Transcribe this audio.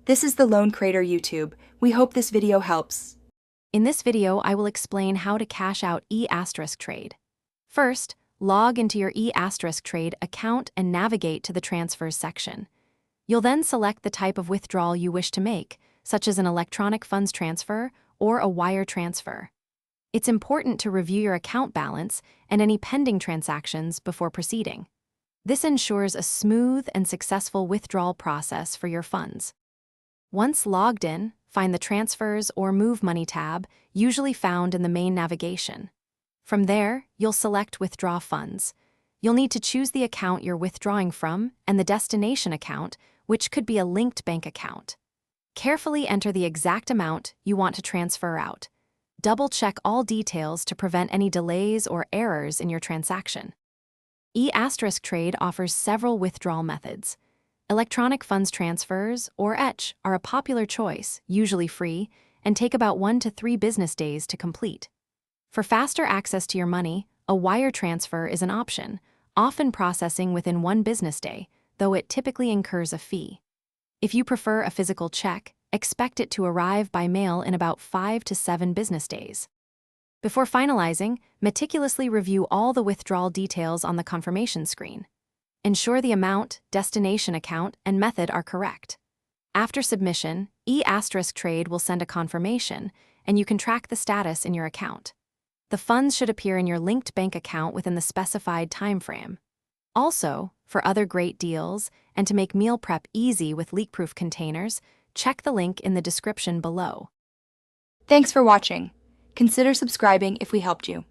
This is the Lone Creator YouTube. We hope this video helps. In this video, I will explain how to cash out Etrade. First, log into your Etrade account and navigate to the Transfers section. You'll then select the type of withdrawal you wish to make, such as an electronic funds transfer or a wire transfer. It's important to review your account balance and any pending transactions before proceeding. This ensures a smooth and successful withdrawal process for your funds. Once logged in, find the Transfers or Move Money tab, usually found in the main navigation. From there, you'll select Withdraw Funds. You'll need to choose the account you're withdrawing from and the destination account, which could be a linked bank account. Carefully enter the exact amount you want to transfer out. Double-check all details to prevent any delays or errors in your transaction. Etrade offers several withdrawal methods. Electronic funds transfers, or ETC, are a popular choice, usually free, and take about 1 to 3 business days to complete. For faster access to your money, a wire transfer is an option, often processing within 1 business day, though it typically incurs a fee. If you prefer a physical check, expect it to arrive by mail in about 5 to 7 business days. Before finalizing, meticulously review all the withdrawal details on the confirmation screen. Ensure the amount, destination account, and method are correct. After submission, Etrade will send a confirmation, and you can track the status in your account. The funds should appear in your linked bank account within the specified time frame. Also, for other great deals, and to make meal prep easy with leak-proof containers, check the link in the description below. Thanks for watching. Consider subscribing if we helped you.